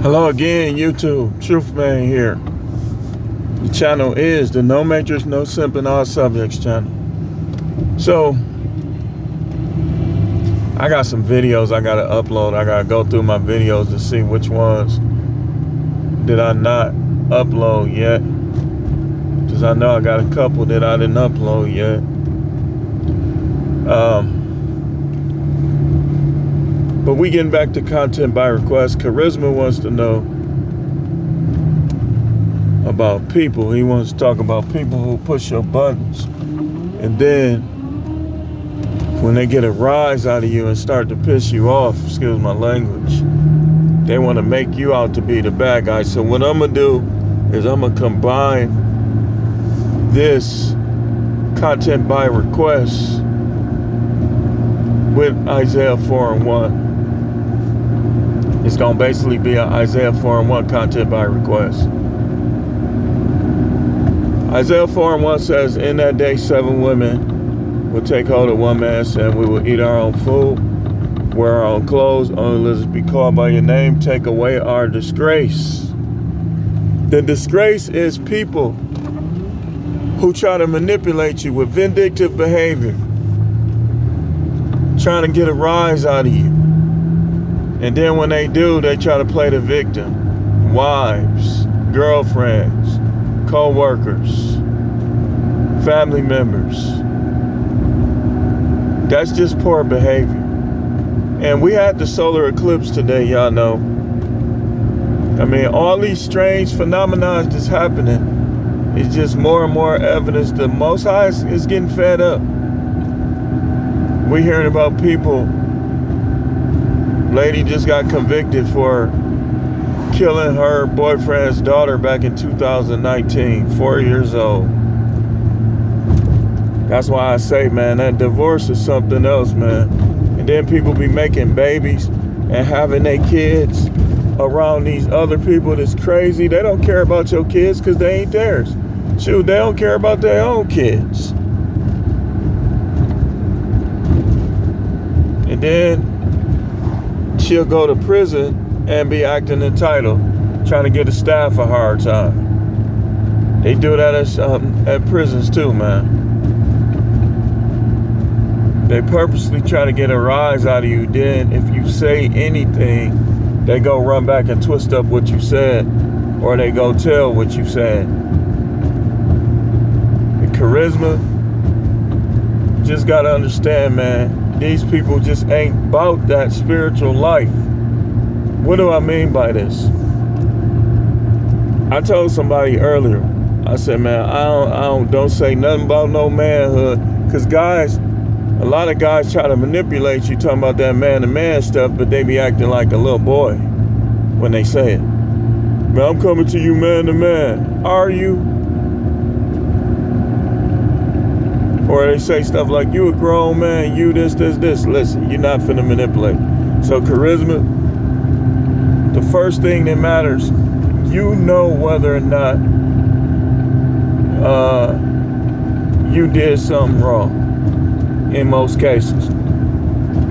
Hello again, YouTube. Truth Man here. The channel is the No Matrix, No Simping, All Subjects channel. So, I got some videos I gotta upload. I gotta go through my videos to see which ones did I not upload yet. Because I know I got a couple that I didn't upload yet. But we getting back to content by request. Charisma wants to know about people. He wants to talk about people who push your buttons. And then when they get a rise out of you and start to piss you off, excuse my language, they want to make you out to be the bad guy. So what I'm going to do is I'm going to combine this content by request with Isaiah 4:1. It's going to basically be an Isaiah 4:1 content by request. Isaiah 4:1 says, in that day 7 women will take hold of one man, saying, we will eat our own food, wear our own clothes, only let us be called by your name, take away our disgrace. The disgrace is people who try to manipulate you with vindictive behavior, trying to get a rise out of you. And then when they do, they try to play the victim. Wives, girlfriends, co-workers, family members. That's just poor behavior. And we had the solar eclipse today, y'all know. I mean, all these strange phenomena that's happening is just more and more evidence the Most High is getting fed up. We hearing about people. Lady just got convicted for killing her boyfriend's daughter back in 2019, 4 years old. That's why I say, man, that divorce is something else, man. And then people be making babies and having their kids around these other people that's crazy. They don't care about your kids because they ain't theirs. Shoot, they don't care about their own kids. And then she'll go to prison and be acting entitled, trying to get a staff a hard time. They do that at prisons too, man. They purposely try to get a rise out of you. Then if you say anything, they go run back and twist up what you said, or they go tell what you said. And charisma, just gotta understand, man, these people just ain't about that spiritual life. What do I mean by this? I told somebody earlier, I said, man, don't say nothing about no manhood. Because guys, a lot of guys try to manipulate you talking about that man-to-man stuff, but they be acting like a little boy when they say it. Man, I'm coming to you man-to-man. Are you? Or they say stuff like, you a grown man, you this. Listen, you're not finna manipulate. So charisma, the first thing that matters, you know whether or not you did something wrong in most cases.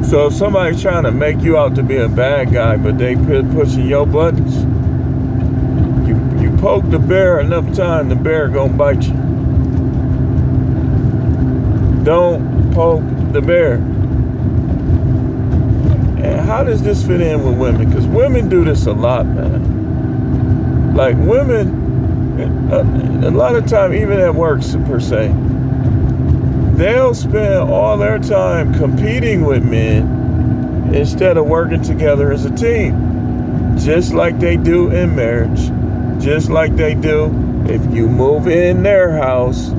So if somebody's trying to make you out to be a bad guy, but they pushing your buttons, you poke the bear enough time, the bear gonna bite you. Don't poke the bear. And how does this fit in with women? Because women do this a lot, man. Like women, a lot of time, even at work per se, they'll spend all their time competing with men instead of working together as a team. Just like they do in marriage. Just like they do if you move in their house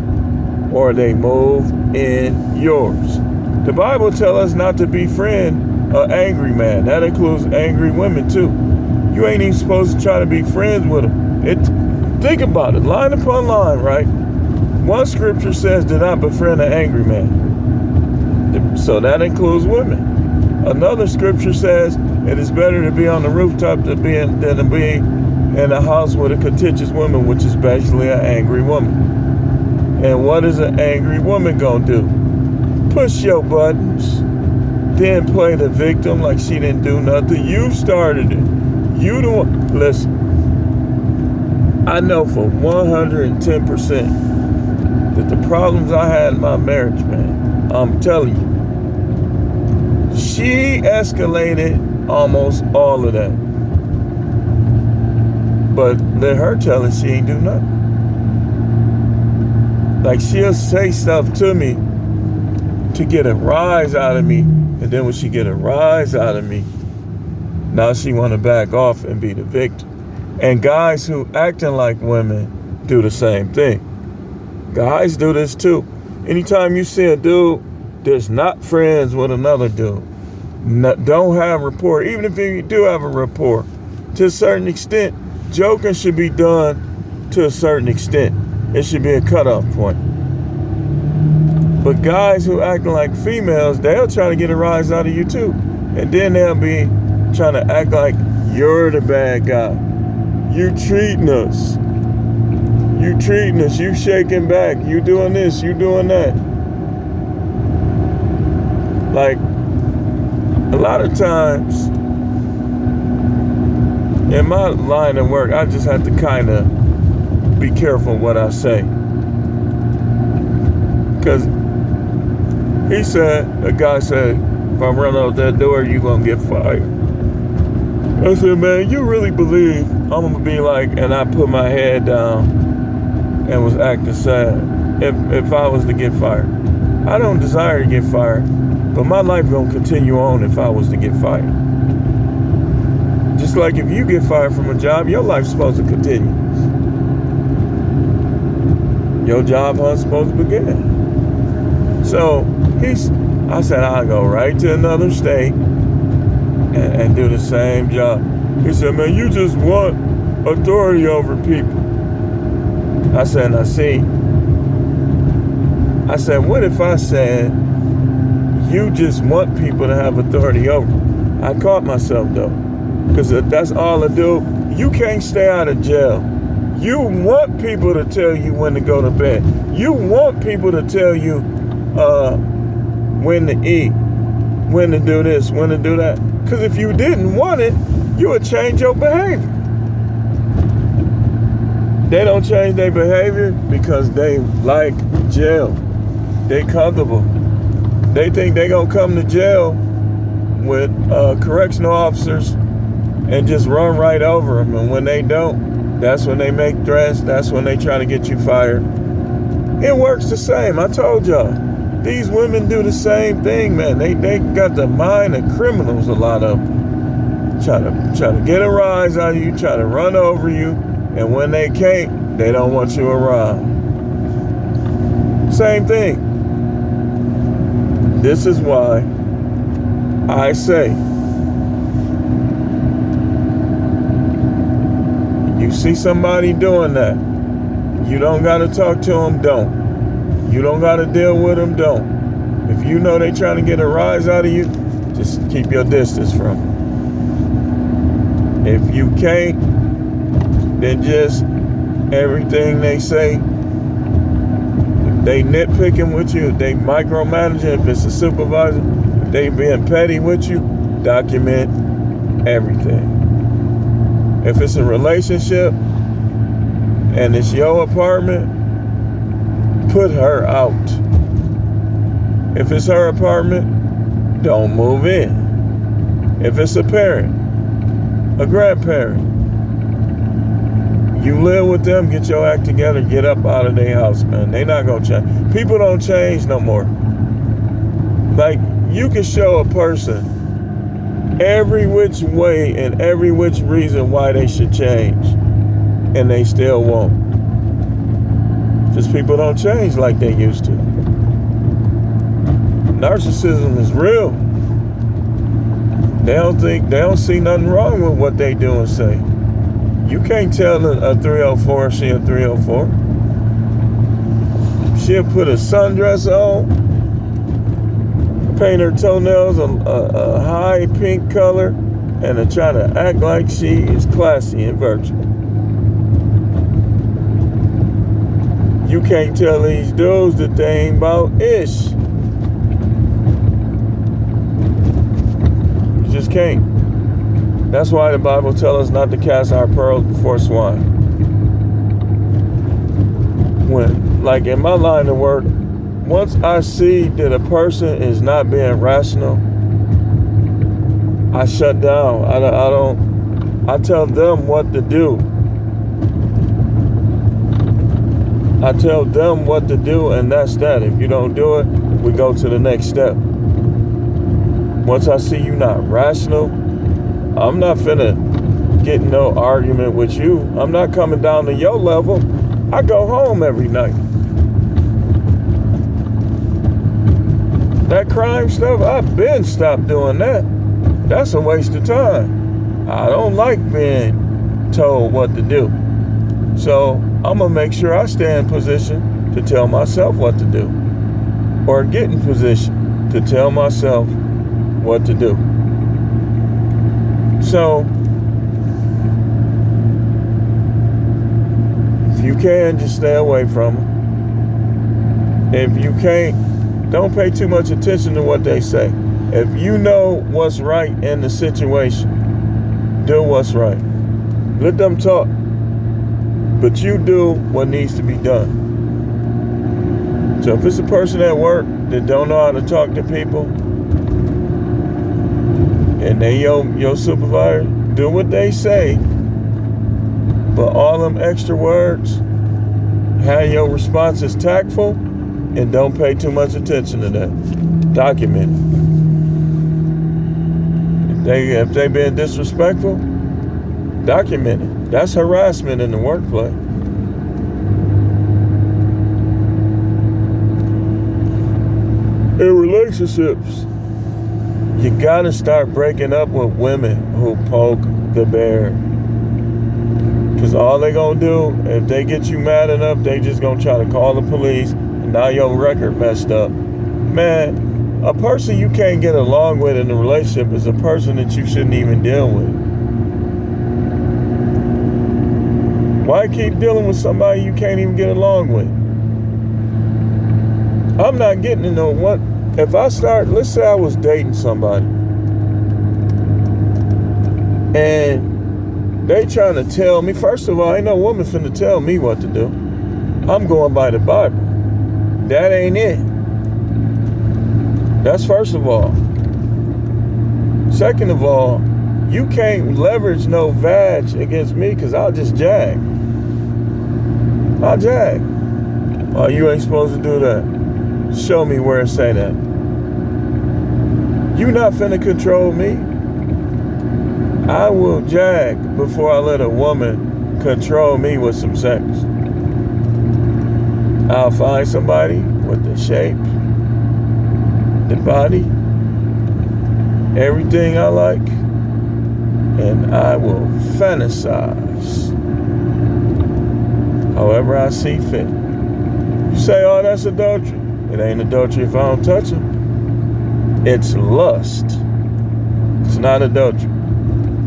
or they move in yours. The Bible tells us not to befriend an angry man. That includes angry women too. You ain't even supposed to try to be friends with them. Think about it, line upon line, right? One scripture says, do not befriend an angry man. So that includes women. Another scripture says, it is better to be on the rooftop than to be in a house with a contentious woman, which is basically an angry woman. And what is an angry woman gonna do? Push your buttons, then play the victim like she didn't do nothing. You started it. You the one. Listen, I know for 110% that the problems I had in my marriage, man, I'm telling you, she escalated almost all of that. But let her tell it, she ain't do nothing. Like, she'll say stuff to me to get a rise out of me, and then when she get a rise out of me, now she want to back off and be the victim. And guys who acting like women do the same thing. Guys do this too. Anytime you see a dude that's not friends with another dude, don't have rapport, even if you do have a rapport, to a certain extent, joking should be done to a certain extent. It should be a cutoff point. But guys who acting like females, they'll try to get a rise out of you too. And then they'll be trying to act like you're the bad guy. You treating us. You treating us. You shaking back. You doing this. You doing that. Like, a lot of times, in my line of work, I just have to kind of be careful what I say. Because a guy said, if I run out that door, you going to get fired. I said, man, you really believe I'm going to be like, and I put my head down and was acting sad if I was to get fired. I don't desire to get fired, but my life going to continue on if I was to get fired. Just like if you get fired from a job, your life's supposed to continue. Your job hunt's supposed to begin. So I said, I'll go right to another state and do the same job. He said, man, you just want authority over people. I said, now see, what if I said, you just want people to have authority over? I caught myself though, because that's all I do. You can't stay out of jail. You want people to tell you when to go to bed. You want people to tell you when to eat, when to do this, when to do that. Because if you didn't want it, you would change your behavior. They don't change their behavior because they like jail. They comfortable. They think they gonna come to jail with correctional officers and just run right over them. And when they don't, that's when they make threats. That's when they try to get you fired. It works the same. I told y'all. These women do the same thing, man. They got the mind of criminals, a lot of them. Try to get a rise out of you, try to run over you, and when they can't, they don't want you around. Same thing. This is why I say, you see somebody doing that, you don't got to talk to them, don't. You don't got to deal with them, don't. If you know they trying to get a rise out of you, just keep your distance from them. If you can't, then just everything they say, if they nitpicking with you, if they micromanaging, if it's a supervisor, if they being petty with you, document everything. If it's a relationship and it's your apartment, put her out. If it's her apartment, don't move in. If it's a parent, a grandparent, you live with them, get your act together, get up out of their house, man. They not gonna change. People don't change no more. Like, you can show a person every which way and every which reason why they should change, and they still won't. Just people don't change like they used to. Narcissism is real. They don't see nothing wrong with what they do and say. You can't tell a 304 she a 304. She'll put a sundress on, paint her toenails a high pink color, and try to act like she is classy and virtual. You can't tell these dudes that they ain't about ish. You just can't. That's why the Bible tells us not to cast our pearls before swine. When, like in my line of work, once I see that a person is not being rational, I shut down. I tell them what to do. I tell them what to do, and that's that. If you don't do it, we go to the next step. Once I see you not rational, I'm not finna get in no argument with you. I'm not coming down to your level. I go home every night. That crime stuff, I've been stopped doing that. That's a waste of time. I don't like being told what to do. So I'm gonna make sure I stay in position to tell myself what to do, or get in position to tell myself what to do. So if you can, just stay away from them. If you can't, don't pay too much attention to what they say. If you know what's right in the situation, do what's right. Let them talk, but you do what needs to be done. So if it's a person at work that don't know how to talk to people, and they your supervisor, do what they say, but all them extra words, have your responses tactful, and don't pay too much attention to that. Document it. If they been disrespectful, document it. That's harassment in the workplace. In relationships, you gotta start breaking up with women who poke the bear. Because all they gonna do, if they get you mad enough, they just gonna try to call the police, and now your record messed up. Man, a person you can't get along with in a relationship is a person that you shouldn't even deal with. Why keep dealing with somebody you can't even get along with? I'm not getting to know what. If I start, let's say I was dating somebody, and they trying to tell me, first of all, ain't no woman finna tell me what to do. I'm going by the Bible. That ain't it. That's first of all. Second of all, you can't leverage no vag against me, because I'll just jag. I'll jag. Oh, you ain't supposed to do that. Show me where it say that. You not finna control me. I will jag before I let a woman control me with some sex. I'll find somebody with the shape, the body, everything I like, and I will fantasize however I see fit. You say, oh, that's adultery. It ain't adultery if I don't touch him. It's lust. It's not adultery.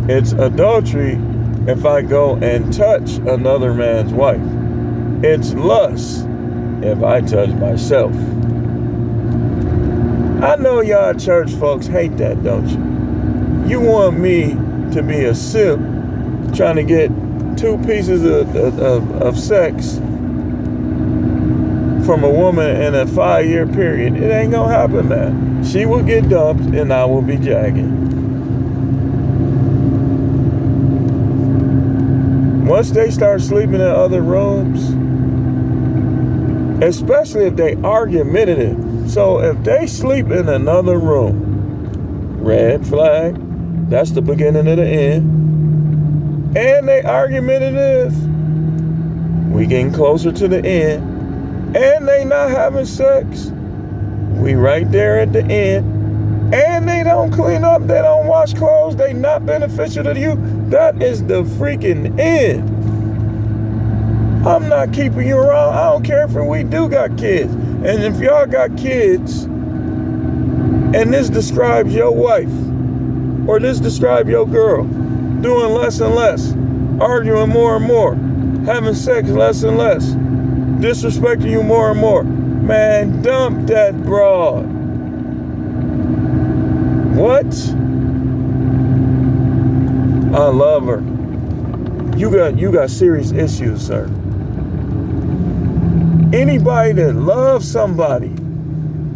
It's adultery if I go and touch another man's wife. It's lust if I touch myself. I know y'all church folks hate that, don't you? You want me to be a simp trying to get 2 pieces of sex from a woman in a 5-year period. It ain't gonna happen, man. She will get dumped and I will be jagging. Once they start sleeping in other rooms, especially if they argumentative. So if they sleep in another room, red flag, that's the beginning of the end. And they argumentative, we getting closer to the end. And they not having sex, we right there at the end. And they don't clean up, they don't wash clothes, they not beneficial to you. That is the freaking end. I'm not keeping you around. I don't care if we do got kids. And if y'all got kids, and this describes your wife, or this describes your girl, doing less and less, arguing more and more, having sex less and less, disrespecting you more and more, man, dump that broad. What? I love her. You got serious issues, sir. Anybody that loves somebody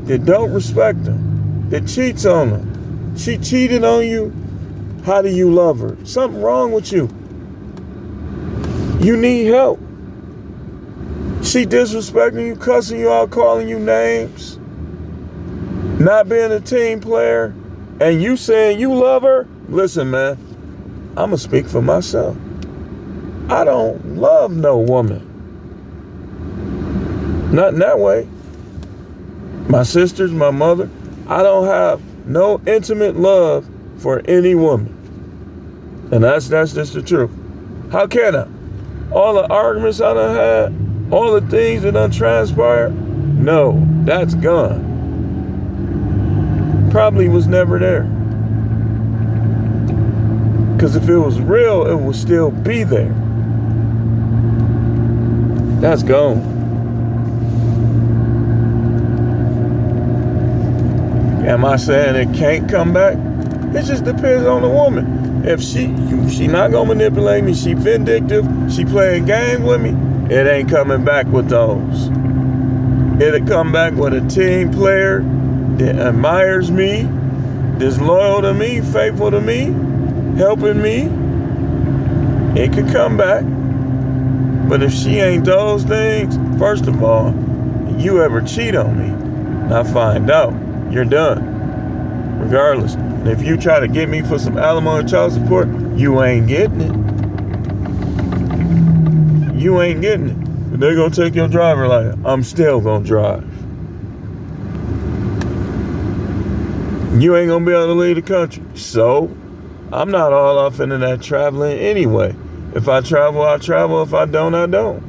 that don't respect them, that cheats on them, she cheated on you, how do you love her? Something wrong with you. You need help. She disrespecting you, cussing you out, calling you names, not being a team player, and you saying you love her. Listen, man, I'm going to speak for myself. I don't love no woman. Not in that way. My sisters, my mother, I don't have no intimate love for any woman. And that's just the truth. How can I? All the arguments I done had, all the things that done transpired, no, that's gone. Probably was never there. Because if it was real, it would still be there. That's gone. Am I saying it can't come back? It just depends on the woman. If she not gonna manipulate me, she vindictive, she playing games with me, it ain't coming back with those. It'll come back with a team player that admires me, that's loyal to me, faithful to me, helping me. It could come back. But if she ain't those things, first of all, you ever cheat on me, and I find out, you're done. Regardless. And if you try to get me for some alimony child support, you ain't getting it. You ain't getting it. But they're going to take your driver license. I'm still going to drive. You ain't going to be able to leave the country. So, I'm not all off into that traveling anyway. If I travel, I travel. If I don't, I don't.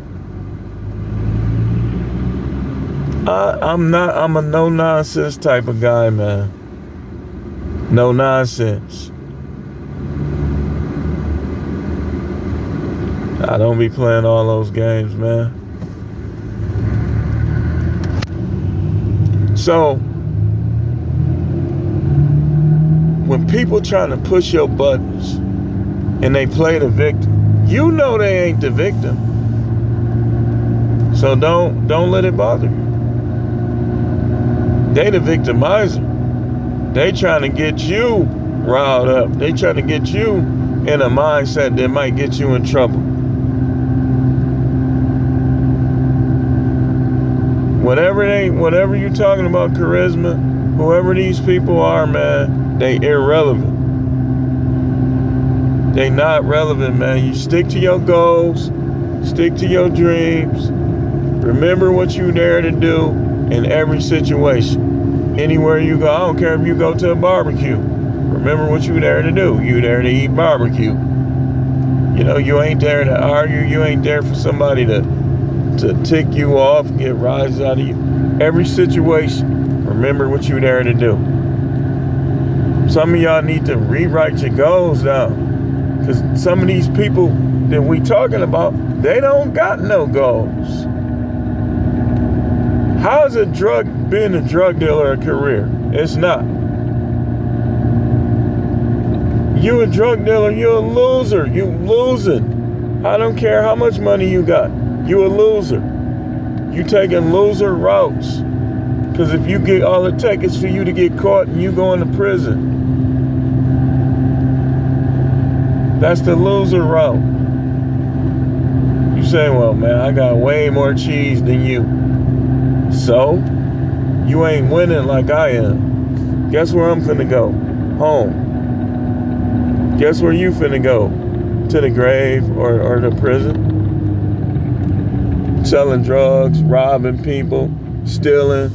I'm a no-nonsense type of guy, man. No nonsense. I don't be playing all those games, man. So, when people trying to push your buttons and they play the victim, you know they ain't the victim. So don't let it bother you. They the victimizer. They trying to get you riled up. They trying to get you in a mindset that might get you in trouble. Whatever you talking about, charisma, whoever these people are, man, they irrelevant. They not relevant, man. You stick to your goals, stick to your dreams. Remember what you there to do in every situation. Anywhere you go, I don't care if you go to a barbecue. Remember what you there to do. You there to eat barbecue. You know, you ain't there to argue. You ain't there for somebody to tick you off, get rises out of you. Every situation, remember what you there to do. Some of y'all need to rewrite your goals down. Because some of these people that we talking about, they don't got no goals. How is being a drug dealer a career? It's not. You a drug dealer, you a loser. You losing. I don't care how much money you got. You a loser. You taking loser routes. Because if you get, all it takes is for you to get caught and you go into prison. That's the loser route. You say, well, man, I got way more cheese than you. So, you ain't winning like I am. Guess where I'm finna go? Home. Guess where you finna go? To the grave or the prison? Selling drugs, robbing people, stealing.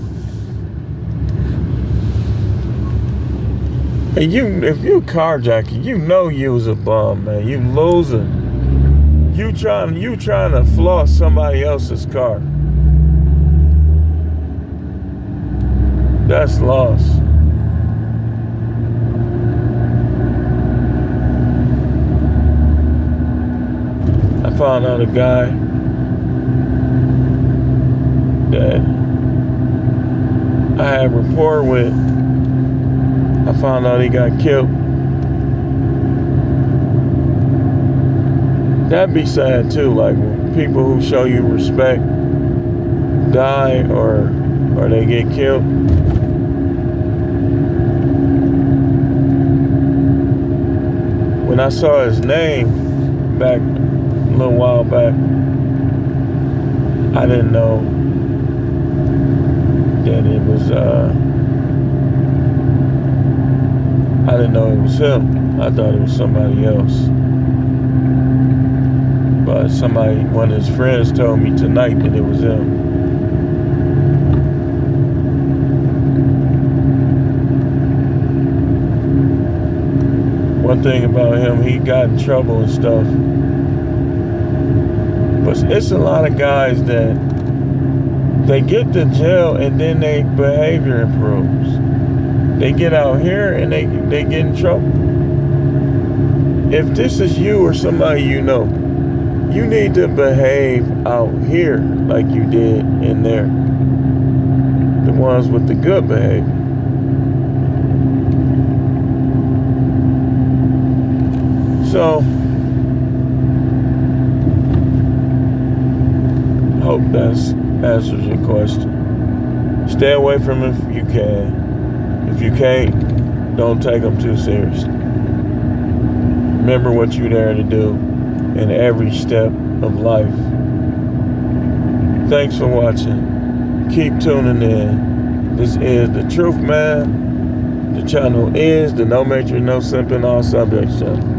And if you carjacking, you know you was a bum, man. You losing. You trying to floss somebody else's car. That's loss. I found out a guy that I had rapport with. I found out he got killed. That'd be sad too. Like when people who show you respect die or they get killed. When I saw his name back a little while back, I didn't know that it was I didn't know it was him. I thought it was somebody else. But one of his friends told me tonight that it was him. One thing about him, he got in trouble and stuff. But it's a lot of guys that they get to jail and then their behavior improves. They get out here and they get in trouble. If this is you or somebody you know, you need to behave out here like you did in there. The ones with the good behavior. So, hope that answers your question. Stay away from him if you can. If you can't, don't take them too seriously. Remember what you're there to do in every step of life. Thanks for watching. Keep tuning in. This is The Truth Man. The channel is the No Matrix, No Simping, All Subjects channel.